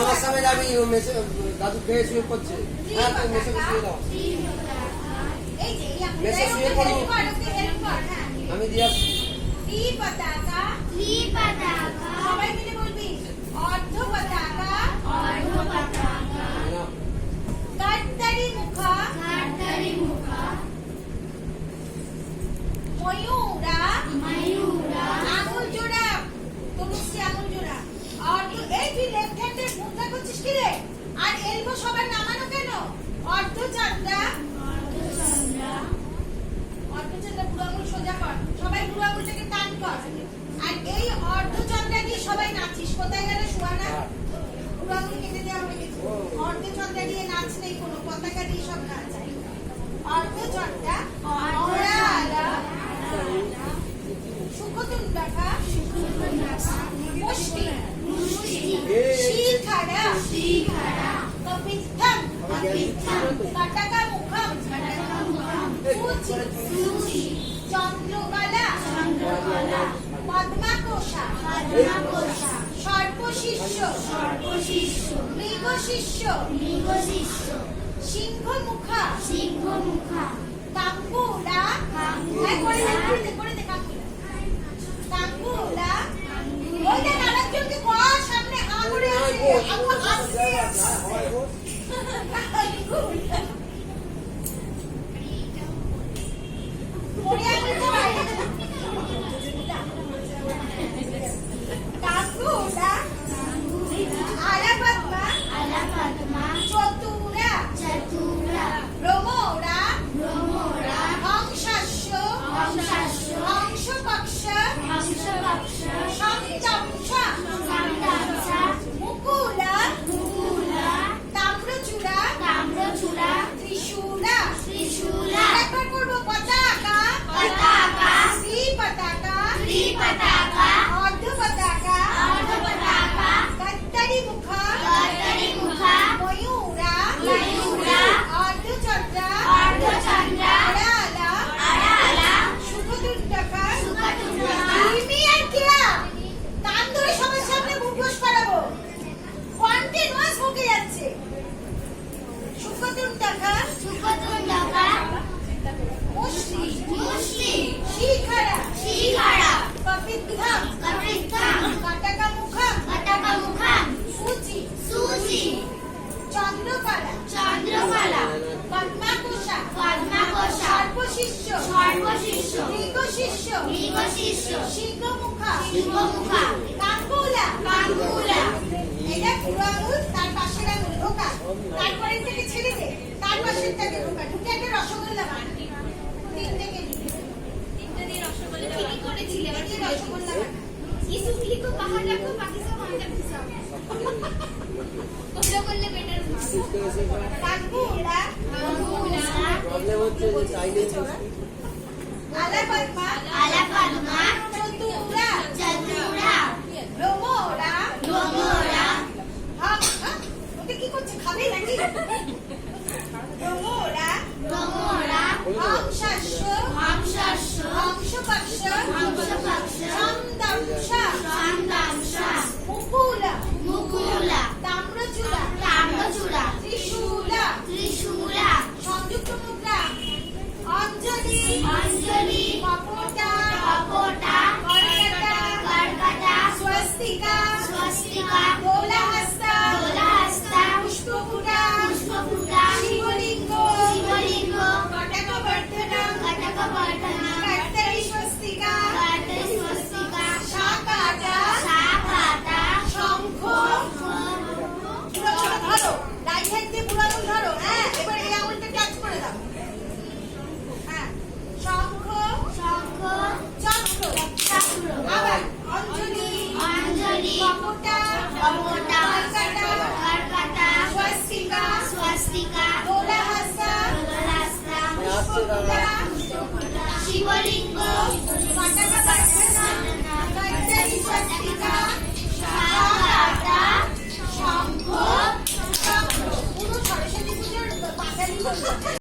আমার সামনে যাবি দাদু খেয়ে শুয়ে পড়ছে। হ্যাঁ তুই মেসে শুয়ে দাও, মেসে শুয়ে পড়ো, আমি দিয়ে আসছি। সবাই মিলে বলবি অর্ধ পতাকা, কাঠতারি মুখা, ময়ূরা, আঙুল জোড়া, তনুশ্রী আঙুল জোড়া। আর এই তুই লেফট হ্যান্ডে মুখটা করছিস কি রে? আর এলবো সবার নামানো কেন? অর্ধচন্দ্রা, অর্ধচন্দ্রা বুড়ো আঙুল সোজা কর, সবাই বুড়ো আঙুলটাকে টান কর। আর এই অর্ধচন্দ্রা দিয়ে সবাই নাচিস। কোথায় গেলে শোয়ানা? বুড়ো আঙুল কেটে দেওয়া হয়ে গেছে। অর্ধচন্দ্রা দিয়ে নাচ নেই কোনো, পতাকা দিয়ে সব নাচ চাই। অর্ধচন্দ্রা, অরালা, সুখতুন্ডাকা, মুষ্টি, শিখারা, কপিত্থম, কাটাকা মুখম, সূচি, চন্দ্রকলা, পদ্মাকোষা, সর্পশিষ্য, মৃগশিষ্য, সিংহমুখা, কাম্বুলা, করে দে কাম্বুলা, কাম্বুলা। ওই দেখ আরেকজনকে কর, সামনে হা করে আছে, আমার হাসছে। কাম্বুলা, আলাপদ্মা, চতুরা, ভ্রমরা, হংসাস্য, হংসপক্ষ, সংদংশা, মুকুলা, তাম্রচূড়া, ত্রিশূলা। একবার করবো পতাকা, ত্রিপতাকা, অর্ধ পতাকা, কাত্তারি মুখা, ময়ূরা, অর্ধচন্দ্রা, অরালা, সুখতুন্ডকা, ইমি আর কেয়া। কান ধরে সবার সামনে মুখোশ করাবো, কন্টিনিউয়াস বকে যাচ্ছে। সুখতুন্ডকা, মুষ্টি, শিখারা, কপিত্থম, কাটাকা মুখম, সূচি, চন্দ্রকলা, পদ্মাকোষা, সর্পশিষ্য, মৃগশিষ্য, সিংহমুখা, কাম্বুলা। এটা পুরো আঙুল, তার পাশের আঙুল ঢোকা, তারপরে থেকে ছেড়ে দে, তার পাশের থেকে ঢোকা, ঢুকে একটা রসগোল্লা বান। তিনটে দিয়ে রসগোল্লা ঠিকই করেছিলে, এবার দিয়ে রসগোল্লা বানা। इस उंगली को बाहर रखो, बाकी सब अंदर घुसाओ। कोसो করলে বেটার হবে। কাম্বুলা, প্রবলেম হচ্ছে যে চাইনিজ আলাপদ্মা, চতুরা, ভ্রমরা, ওটা কি করছে? খাবে নাকি? ভ্রমরা, হংসাস্য, হংসপক্ষ, সংদংশা, মুকুলা, তাম্রচূড়া, ত্রিশূলা, সংযুক্ত মুদ্রা, অঞ্জলি, কপোটা, কর্কটা, স্বস্তিকা, দোলাহস্তা, পুষ্পফুটা, শিবলিঙ্গ, কটাকবর্ধনা, কাত্তারি স্বস্তিকা, শাকাটা, শঙ্খ। ধরো, রাইট হ্যান্ড দিয়ে বুড়ো আঙুল ধরো। হ্যাঁ, এবার এই আঙুলটা টাচ করে দাও। হ্যাঁ, শঙ্খ, চক্র, আবার অঞ্জলি, কপোটা, কর্কটা, স্বস্তিকা, দোলাহস্তা, পুষ্পফুটা, শিবলিঙ্গ, কটাকা